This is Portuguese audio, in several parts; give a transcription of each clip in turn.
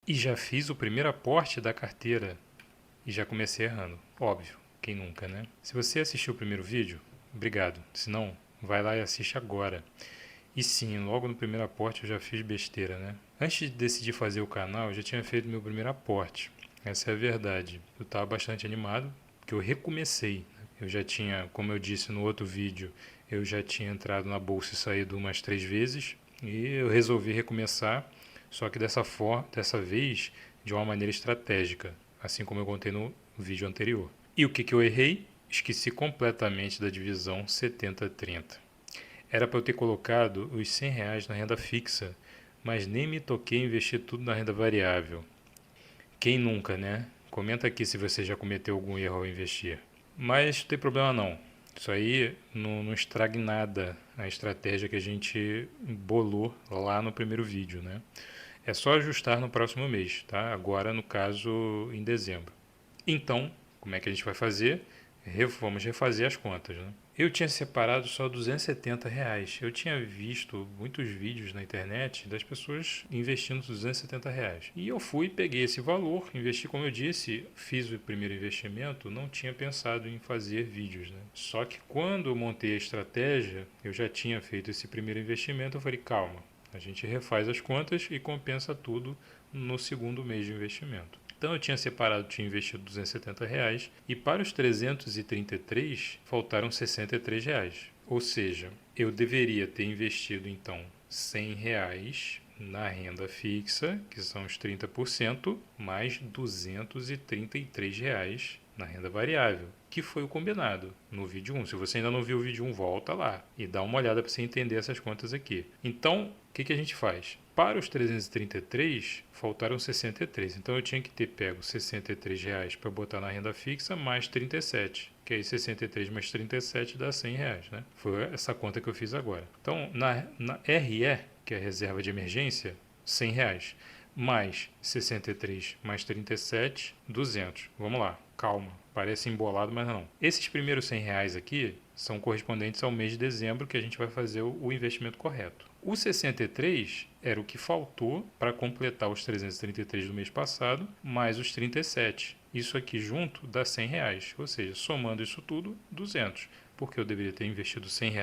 E já fiz o primeiro aporte da carteira e já comecei errando. Óbvio, quem nunca, né? Se você assistiu o primeiro vídeo, obrigado. Se não, vai lá e assiste agora. E sim, logo no primeiro aporte eu já fiz besteira, né? Antes de decidir fazer o canal, eu já tinha feito meu primeiro aporte. Essa é a verdade. Eu estava bastante animado, porque eu recomecei. Eu já tinha, como eu disse no outro vídeo, eu já tinha entrado na bolsa e saído umas 3 vezes. E eu resolvi recomeçar, só que dessa vez de uma maneira estratégica, assim como eu contei no vídeo anterior. E o que eu errei? Esqueci completamente da divisão 70-30. Era para eu ter colocado os R$ 100 na renda fixa, mas nem me toquei em investir tudo na renda variável. Quem nunca, né? Comenta aqui se você já cometeu algum erro ao investir. Mas não tem problema não. Isso aí não estraga em nada a estratégia que a gente bolou lá no primeiro vídeo, né? É só ajustar no próximo mês, tá? Agora, no caso, em dezembro. Então, como é que a gente vai fazer? Vamos refazer as contas, né? Eu tinha separado só R$ 270. Eu tinha visto muitos vídeos na internet das pessoas investindo R$ 270. E eu fui, peguei esse valor, investi, como eu disse, fiz o primeiro investimento, não tinha pensado em fazer vídeos, né? Só que quando eu montei a estratégia, eu já tinha feito esse primeiro investimento, eu falei, calma, a gente refaz as contas e compensa tudo no segundo mês de investimento. Então eu tinha separado, tinha investido R$ 270 e para os 333 faltaram R$ 63. Ou seja, eu deveria ter investido então R$ 100 na renda fixa, que são os 30%, mais R$ 233 na renda variável, que foi o combinado no vídeo 1. Se você ainda não viu o vídeo 1, volta lá e dá uma olhada para você entender essas contas aqui. Então, o que a gente faz? Para os 333, faltaram 63. Então, eu tinha que ter pego R$ 63 para botar na renda fixa, mais 37. Que aí 63 mais 37 dá R$ 100, né? Foi essa conta que eu fiz agora. Então, na RE, que é a reserva de emergência, R$ 100. Mais 63 mais 37, 200. Vamos lá, calma. Parece embolado, mas não. Esses primeiros R$ 100 aqui são correspondentes ao mês de dezembro que a gente vai fazer o investimento correto. O 63 era o que faltou para completar os 333 do mês passado, mais os 37. Isso aqui junto dá R$ 100, ou seja, somando isso tudo, 200. Porque eu deveria ter investido R$ 100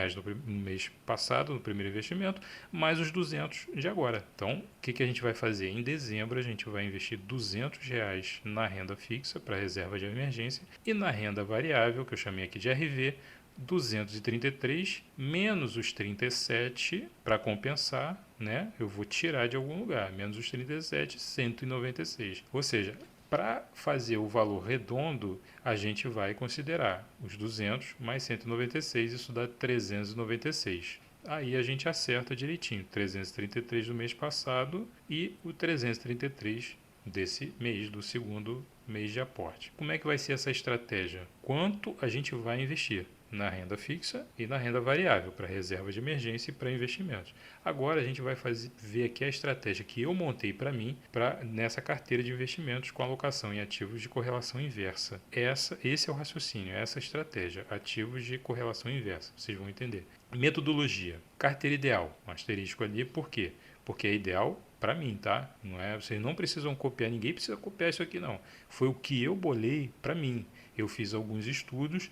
no mês passado, no primeiro investimento, mais os 200 de agora. Então, o que a gente vai fazer? Em dezembro, a gente vai investir R$ 200 na renda fixa para reserva de emergência e na renda variável, que eu chamei aqui de RV, 233 menos os 37 para compensar, né? Eu vou tirar de algum lugar, menos os 37, 196. Ou seja, para fazer o valor redondo, a gente vai considerar os 200 mais 196, isso dá 396. Aí a gente acerta direitinho, 333 do mês passado e o 333 desse mês, do segundo mês de aporte. Como é que vai ser essa estratégia? Quanto a gente vai investir na renda fixa e na renda variável para reserva de emergência e para investimentos. Agora a gente vai ver aqui a estratégia que eu montei para mim nessa carteira de investimentos com alocação em ativos de correlação inversa. Esse é o raciocínio, essa estratégia, ativos de correlação inversa, vocês vão entender. Metodologia, carteira ideal, um asterisco ali, por quê? Porque é ideal para mim, tá? Não é, vocês não precisam copiar, ninguém precisa copiar isso aqui não. Foi o que eu bolei para mim. Eu fiz alguns estudos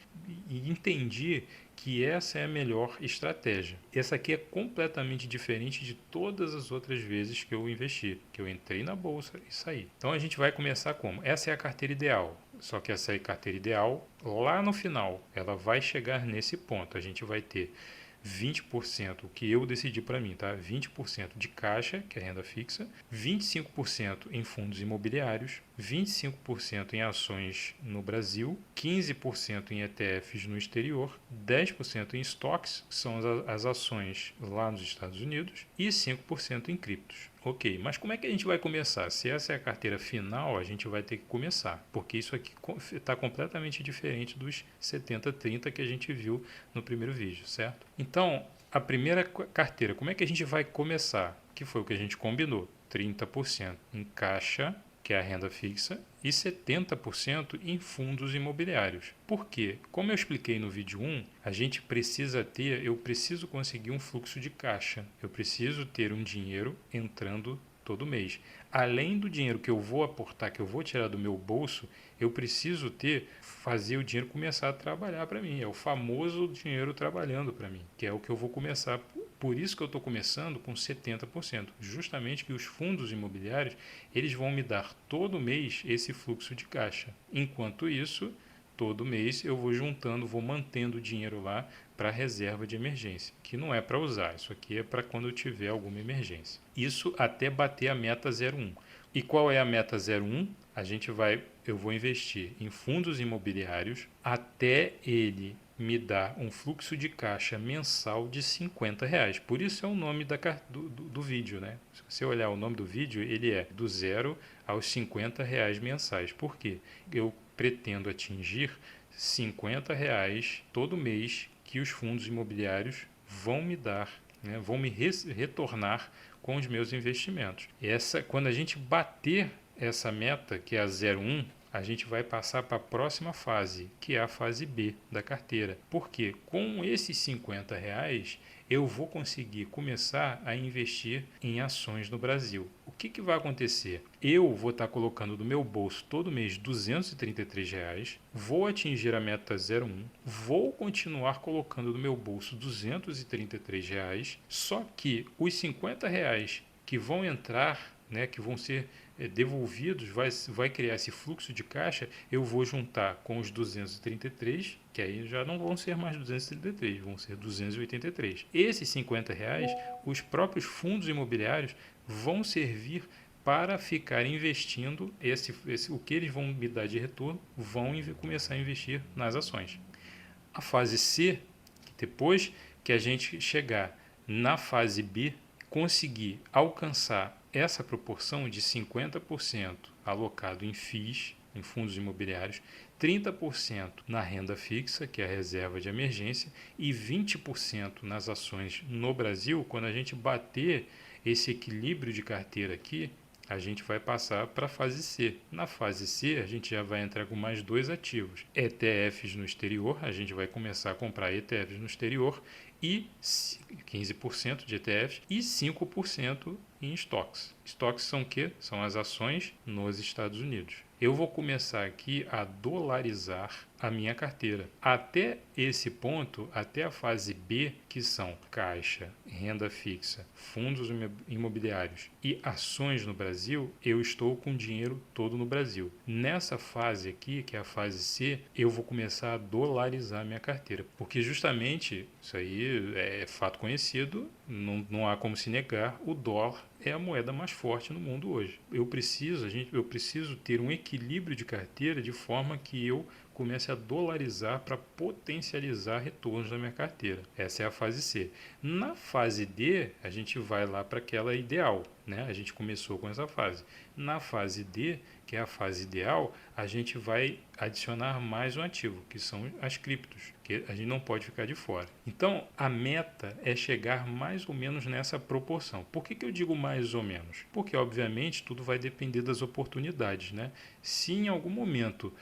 e entendi que essa é a melhor estratégia. Essa aqui é completamente diferente de todas as outras vezes que eu investi, que eu entrei na bolsa e saí. Então a gente vai começar como? Essa é a carteira ideal. Só que essa é a carteira ideal, lá no final, ela vai chegar nesse ponto. A gente vai ter 20%, o que eu decidi para mim, tá? 20% de caixa, que é renda fixa, 25% em fundos imobiliários, 25% em ações no Brasil, 15% em ETFs no exterior, 10% em estoques, que são as ações lá nos Estados Unidos, e 5% em criptos. Ok, mas como é que a gente vai começar? Se essa é a carteira final, a gente vai ter que começar, porque isso aqui está completamente diferente dos 70-30 que a gente viu no primeiro vídeo, certo? Então, a primeira carteira, como é que a gente vai começar? Que foi o que a gente combinou, 30% em caixa, que é a renda fixa, e 70% em fundos imobiliários. Por quê? Como eu expliquei no vídeo 1, eu preciso conseguir um fluxo de caixa. Eu preciso ter um dinheiro entrando todo mês. Além do dinheiro que eu vou aportar, que eu vou tirar do meu bolso, eu preciso fazer o dinheiro começar a trabalhar para mim. É o famoso dinheiro trabalhando para mim, que é o que eu vou começar. Por isso que eu estou começando com 70%. Justamente que os fundos imobiliários, eles vão me dar todo mês esse fluxo de caixa. Enquanto isso, todo mês eu vou juntando, vou mantendo o dinheiro lá para reserva de emergência, que não é para usar, isso aqui é para quando eu tiver alguma emergência. Isso até bater a meta 01. E qual é a meta 01? Eu vou investir em fundos imobiliários até ele me dar um fluxo de caixa mensal de R$ 50. Por isso é o nome do vídeo, né? Se você olhar o nome do vídeo, ele é do 0 aos R$ 50 mensais. Por quê? Eu pretendo atingir R$ 50 todo mês que os fundos imobiliários vão me dar, né, vão me retornar com os meus investimentos. Quando a gente bater essa meta, que é a 01, a gente vai passar para a próxima fase, que é a fase B da carteira. Porque com esses R$ 50 eu vou conseguir começar a investir em ações no Brasil. O que vai acontecer? Eu vou estar colocando do meu bolso todo mês R$ 233, vou atingir a meta 01, vou continuar colocando do meu bolso R$ 233, só que os R$ 50 que vão entrar, né, que vão ser devolvidos, vai criar esse fluxo de caixa, eu vou juntar com os 233, que aí já não vão ser mais 233, vão ser 283. Esses R$ 50, os próprios fundos imobiliários vão servir para ficar investindo o que eles vão me dar de retorno, vão começar a investir nas ações. A fase C, depois que a gente chegar na fase B, conseguir alcançar essa proporção de 50% alocado em FIIs, em fundos imobiliários, 30% na renda fixa, que é a reserva de emergência, e 20% nas ações no Brasil. Quando a gente bater esse equilíbrio de carteira aqui, a gente vai passar para a fase C. Na fase C, a gente já vai entrar com mais 2 ativos. ETFs no exterior, a gente vai começar a comprar ETFs no exterior, e 15% de ETFs e 5% em estoques. Estoques são o quê? São as ações nos Estados Unidos. Eu vou começar aqui a dolarizar a minha carteira. Até esse ponto, até a fase B, que são caixa, renda fixa, fundos imobiliários e ações no Brasil, eu estou com o dinheiro todo no Brasil. Nessa fase aqui, que é a fase C, eu vou começar a dolarizar a minha carteira. Porque justamente, isso aí é fato conhecido, não há como se negar, o dólar é a moeda mais forte no mundo hoje. Eu preciso ter um equilíbrio de carteira de forma que eu comece a dolarizar para potencializar retornos na minha carteira. Essa é a fase C. Na fase D, a gente vai lá para aquela ideal, né? A gente começou com essa fase. Na fase D, que é a fase ideal, a gente vai adicionar mais um ativo, que são as criptos, que a gente não pode ficar de fora. Então, a meta é chegar mais ou menos nessa proporção. Por que eu digo mais ou menos? Porque, obviamente, tudo vai depender das oportunidades, né? Se em algum momento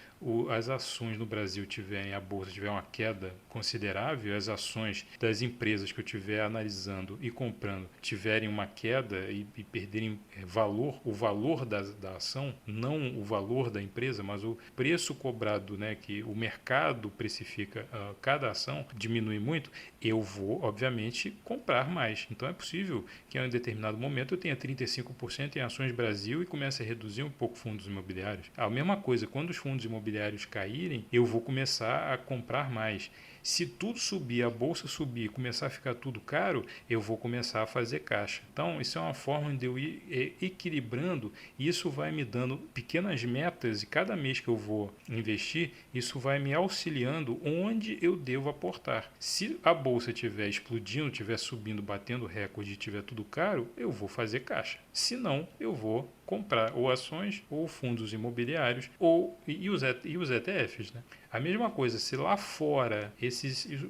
as ações no Brasil a bolsa tiver uma queda considerável, as ações das empresas que eu estiver analisando e comprando tiverem uma queda e perderem valor, o valor da ação, não o valor da empresa, mas o preço cobrado, né, que o mercado precifica cada ação, diminui muito, eu vou, obviamente, comprar mais. Então é possível que em um determinado momento eu tenha 35% em ações Brasil e comece a reduzir um pouco fundos imobiliários. A mesma coisa, quando os fundos imobiliários caírem, eu vou começar a comprar mais. Se tudo subir, a bolsa subir e começar a ficar tudo caro, eu vou começar a fazer caixa. Então, isso é uma forma de eu ir equilibrando e isso vai me dando pequenas metas e cada mês que eu vou investir, isso vai me auxiliando onde eu devo aportar. Se a bolsa estiver explodindo, estiver subindo, batendo recorde e estiver tudo caro, eu vou fazer caixa. Se não, eu vou comprar ou ações ou fundos imobiliários e os ETFs, né? A mesma coisa, se lá fora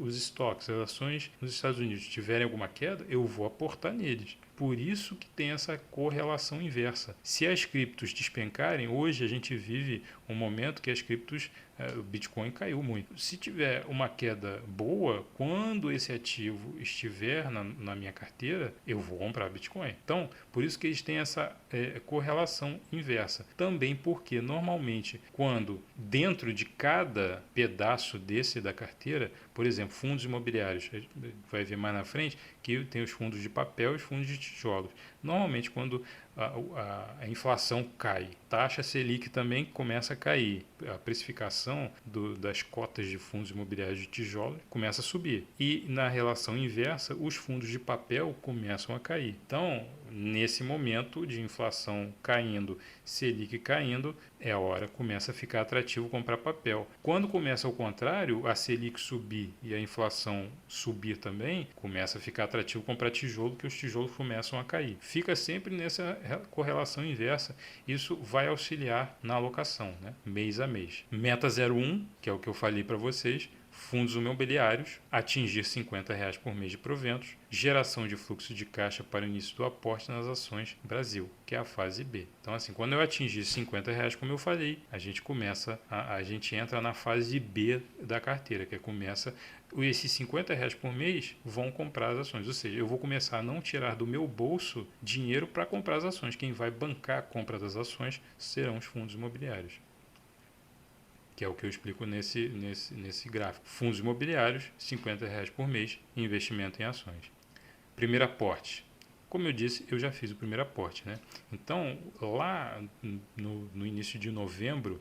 os estoques, as ações nos Estados Unidos tiverem alguma queda, eu vou aportar neles. Por isso que tem essa correlação inversa. Se as criptos despencarem, hoje a gente vive um momento que as criptos, o Bitcoin caiu muito. Se tiver uma queda boa, quando esse ativo estiver na minha carteira, eu vou comprar Bitcoin. Então, por isso que eles têm essa correlação inversa. Também porque, normalmente, quando dentro de cada pedaço desse da carteira, por exemplo, fundos imobiliários, vai ver mais na frente que tem os fundos de papel e os fundos de tijolos. Normalmente, quando a inflação cai, taxa Selic também começa a cair, a precificação das cotas de fundos imobiliários de tijolo começa a subir. E na relação inversa, os fundos de papel começam a cair. Então, nesse momento de inflação caindo, Selic caindo, é a hora que começa a ficar atrativo comprar papel. Quando começa ao contrário, a Selic subir e a inflação subir também, começa a ficar atrativo comprar tijolo, que os tijolos começam a cair. Fica sempre nessa correlação inversa. Isso vai auxiliar na alocação, né? Mês a mês. Meta 01, que é o que eu falei para vocês, fundos imobiliários, atingir R$50 por mês de proventos, geração de fluxo de caixa para o início do aporte nas ações Brasil, que é a fase B. Então, assim, quando eu atingir R$50, como eu falei, a gente entra na fase B da carteira, que começa esses R$50 por mês vão comprar as ações, ou seja, eu vou começar a não tirar do meu bolso dinheiro para comprar as ações. Quem vai bancar a compra das ações serão os fundos imobiliários, que é o que eu explico nesse gráfico. Fundos imobiliários, R$50 por mês, investimento em ações. Primeiro aporte. Como eu disse, eu já fiz o primeiro aporte, né? Então, lá no início de novembro,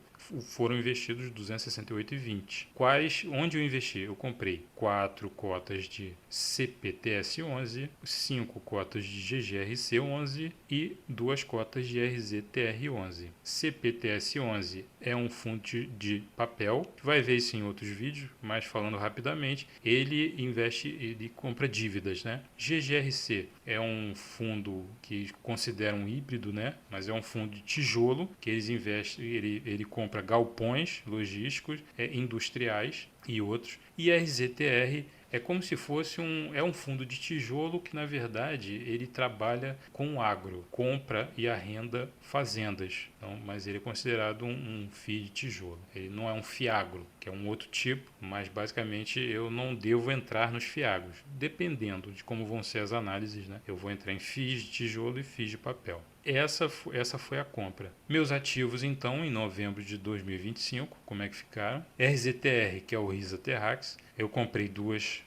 foram investidos R$ 268,20. Onde eu investi? Eu comprei 4 cotas de CPTS11, 5 cotas de GGRC11 e 2 cotas de RZTR11. CPTS11 é um fundo de papel, vai ver isso em outros vídeos, mas falando rapidamente, ele compra dívidas, né? GGRC é um fundo que considera um híbrido, né? Mas é um fundo de tijolo que ele compra galpões logísticos, industriais e outros. E RZTR é como se fosse um fundo de tijolo que, na verdade, ele trabalha com agro, compra e arrenda fazendas. Então, mas ele é considerado um FII de tijolo. Ele não é um FIAGRO, que é um outro tipo, mas basicamente eu não devo entrar nos FIAGROS. Dependendo de como vão ser as análises, né? Eu vou entrar em FIIs de tijolo e FIIs de papel. Essa foi a compra. Meus ativos, então, em novembro de 2025, como é que ficaram? RZTR, que é o Risa Terrax, eu comprei duas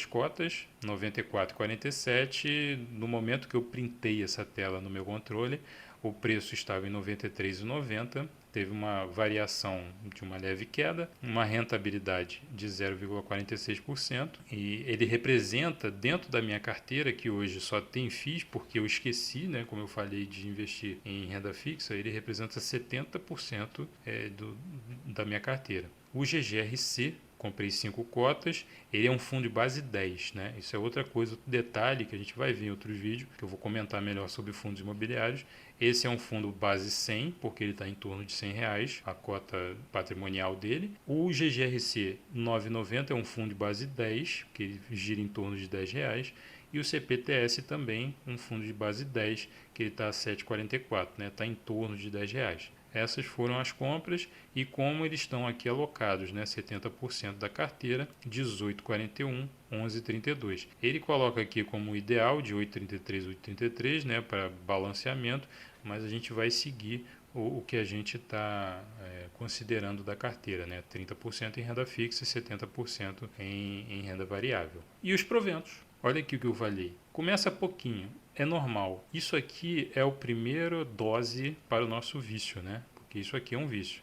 cotas, 94,47. No momento que eu printei essa tela no meu controle, o preço estava em 93,90. Teve uma variação de uma leve queda, uma rentabilidade de 0,46%, e ele representa, dentro da minha carteira, que hoje só tem FIIs, porque eu esqueci, né, como eu falei, de investir em renda fixa, ele representa 70% da minha carteira. O GGRC, comprei 5 cotas, ele é um fundo de base 10, né? Isso é outra coisa, outro detalhe que a gente vai ver em outros vídeos, que eu vou comentar melhor sobre fundos imobiliários. Esse é um fundo base 100, porque ele está em torno de R$100, a cota patrimonial dele. O GGRC 990 é um fundo de base 10, que ele gira em torno de R$10. E o CPTS também, um fundo de base 10, que ele está a 7,44, né? Está em torno de R$10. Essas foram as compras e como eles estão aqui alocados, né? 70% da carteira, 18,41, 11,32. Ele coloca aqui como ideal de 8,33, 8,33, né? Para balanceamento, mas a gente vai seguir o que a gente está considerando da carteira, né? 30% em renda fixa e 70% em renda variável. E os proventos? Olha aqui o que eu falei. Começa pouquinho, é normal. Isso aqui é a primeira dose para o nosso vício, né? Porque isso aqui é um vício.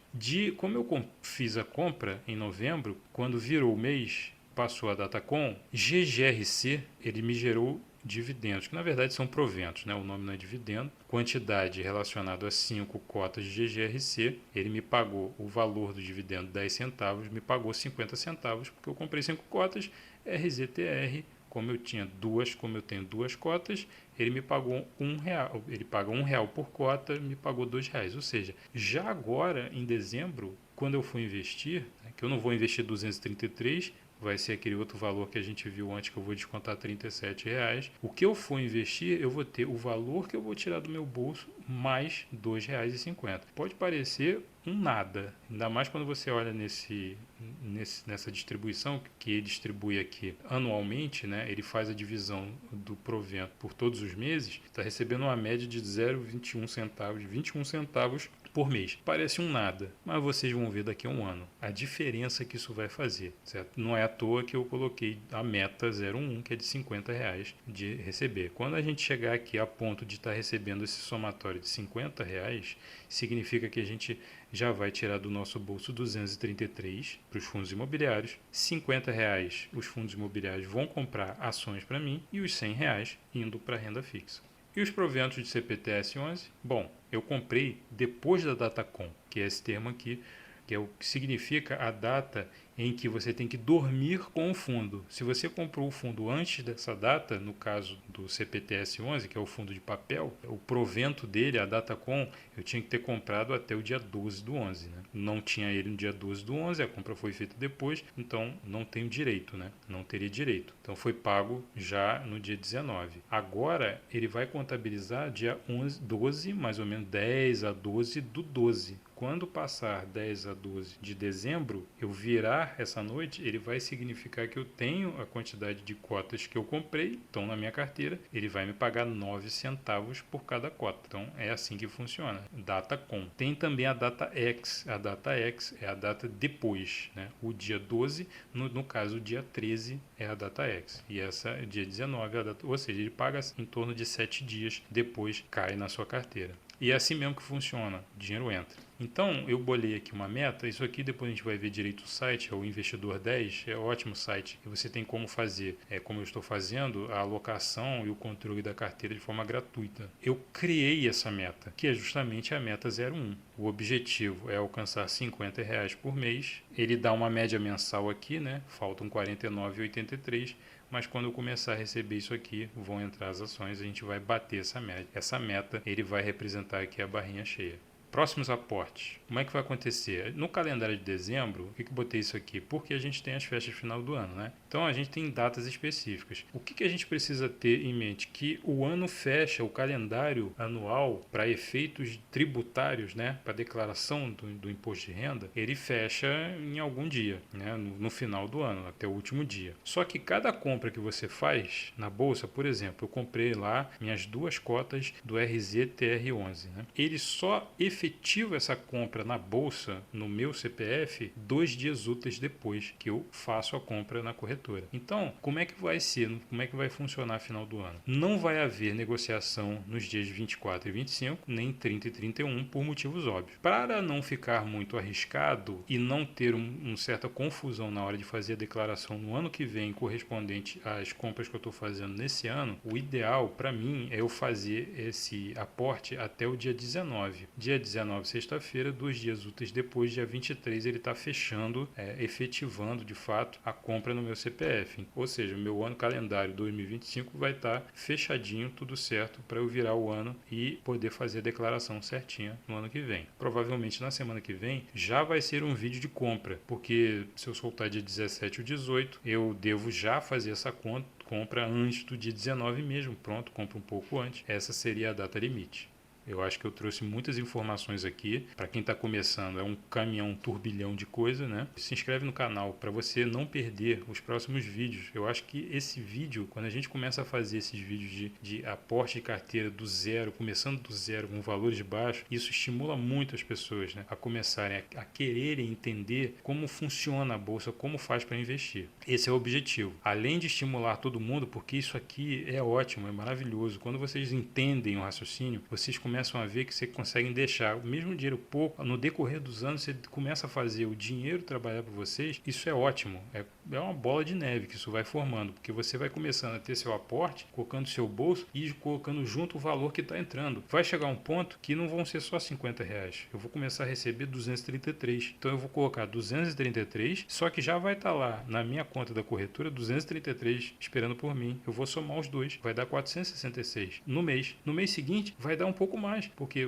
Como eu fiz a compra em novembro, quando virou o mês, passou a data com GGRC, ele me gerou dividendos, que na verdade são proventos, né? O nome não é dividendo. Quantidade relacionada a 5 cotas de GGRC, ele me pagou o valor do dividendo 10 centavos, me pagou 50 centavos, porque eu comprei 5 cotas, RZTR, como eu tenho duas cotas, ele me pagou R$1. Ele paga R$1 por cota, me pagou R$2. Ou seja, já agora, em dezembro, quando eu for investir, né, que eu não vou investir 233, vai ser aquele outro valor que a gente viu antes, que eu vou descontar R$37. O que eu for investir, eu vou ter o valor que eu vou tirar do meu bolso mais R$2,50. Pode parecer um nada, ainda mais quando você olha nessa distribuição que ele distribui aqui anualmente, né? Ele faz a divisão do provento por todos os meses, está recebendo uma média de 0,21 centavos, 21 centavos por mês. Parece um nada, mas vocês vão ver daqui a um ano a diferença que isso vai fazer, certo? Não é à toa que eu coloquei a meta 01, que é de R$50 de receber. Quando a gente chegar aqui a ponto de estar recebendo esse somatório de R$50, significa que a gente já vai tirar do nosso bolso 233 para os fundos imobiliários, R$50 os fundos imobiliários vão comprar ações para mim e os R$100 indo para a renda fixa. E os proventos de CPTS-11? Bom, eu comprei depois da data com, que é esse termo aqui, que é o que significa a data em que você tem que dormir com o fundo. Se você comprou o fundo antes dessa data, no caso do CPTS-11, que é o fundo de papel, o provento dele, a data com, eu tinha que ter comprado até o dia 12 do 11. Né? Não tinha ele no dia 12 do 11, a compra foi feita depois, então não tenho direito, né? Não teria direito. Então foi pago já no dia 19. Agora ele vai contabilizar dia 11, 12, mais ou menos 10 a 12 do 12. Quando passar 10 a 12 de dezembro, eu virar essa noite, ele vai significar que eu tenho a quantidade de cotas que eu comprei, estão na minha carteira, ele vai me pagar 9 centavos por cada cota. Então é assim que funciona. Data com. Tem também a data X. A data X é a data depois, né? O dia 12, no caso o dia 13 é a data X. E essa é dia 19, é a data, ou seja, ele paga em torno de 7 dias depois cai na sua carteira. E é assim mesmo que funciona, o dinheiro entra. Então, eu bolei aqui uma meta, isso aqui depois a gente vai ver direito o site, é o Investidor 10, é um ótimo site, e você tem como fazer, como eu estou fazendo, a alocação e o controle da carteira de forma gratuita. Eu criei essa meta, que é justamente a meta 01. O objetivo é alcançar R$50 por mês, ele dá uma média mensal aqui, né? Faltam R$ 49,83, mas quando eu começar a receber isso aqui, vão entrar as ações, a gente vai bater essa média. Essa meta, ele vai representar aqui a barrinha cheia. Próximos aportes. Como é que vai acontecer? No calendário de dezembro, por que eu botei isso aqui? Porque a gente tem as festas final do ano, né? Então a gente tem datas específicas. O que a gente precisa ter em mente? Que o ano fecha, o calendário anual para efeitos tributários, né? Para declaração do imposto de renda, ele fecha em algum dia, né? No final do ano, até o último dia. Só que cada compra que você faz na bolsa, por exemplo, eu comprei lá minhas 2 cotas do RZTR11, né? Ele só efetivo essa compra na bolsa, no meu CPF, 2 dias úteis depois que eu faço a compra na corretora. Então, como é que vai ser? Como é que vai funcionar no final do ano? Não vai haver negociação nos dias 24 e 25, nem 30 e 31, por motivos óbvios. Para não ficar muito arriscado e não ter uma certa confusão na hora de fazer a declaração no ano que vem correspondente às compras que eu estou fazendo nesse ano, o ideal para mim é eu fazer esse aporte até o dia 19. Dia 19, sexta-feira, 2 dias úteis depois, dia 23, ele está fechando, efetivando de fato a compra no meu CPF. Ou seja, o meu ano calendário 2025 vai estar fechadinho, tudo certo, para eu virar o ano e poder fazer a declaração certinha no ano que vem. Provavelmente na semana que vem já vai ser um vídeo de compra, porque se eu soltar dia 17 ou 18, eu devo já fazer essa compra antes do dia 19 mesmo. Pronto, compra um pouco antes. Essa seria a data limite. Eu acho que eu trouxe muitas informações aqui. Para quem está começando, é um caminhão, um turbilhão de coisa, né? Se inscreve no canal para você não perder os próximos vídeos. Eu acho que esse vídeo, quando a gente começa a fazer esses vídeos de aporte de carteira do zero, começando do zero, com valores baixos, isso estimula muito as pessoas, né? A começarem a quererem entender como funciona a bolsa, como faz para investir. Esse é o objetivo. Além de estimular todo mundo, porque isso aqui é ótimo, é maravilhoso. Quando vocês entendem o raciocínio, vocês começam a ver que você consegue deixar o mesmo dinheiro pouco, no decorrer dos anos você começa a fazer o dinheiro trabalhar para vocês. Isso é ótimo, é uma bola de neve que isso vai formando, porque você vai começando a ter seu aporte, colocando seu bolso e colocando junto o valor que está entrando. Vai chegar um ponto que não vão ser só R$50, eu vou começar a receber 233, então eu vou colocar 233, só que já vai estar lá na minha conta da corretora 233 esperando por mim. Eu vou somar os dois, vai dar 466 no mês. No mês seguinte vai dar um pouco mais, porque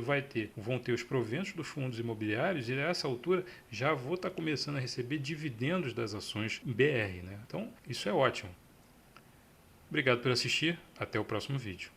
vão ter os proventos dos fundos imobiliários e a essa altura já vou estar começando a receber dividendos das ações BR DR, né? Então, isso é ótimo. Obrigado por assistir, até o próximo vídeo.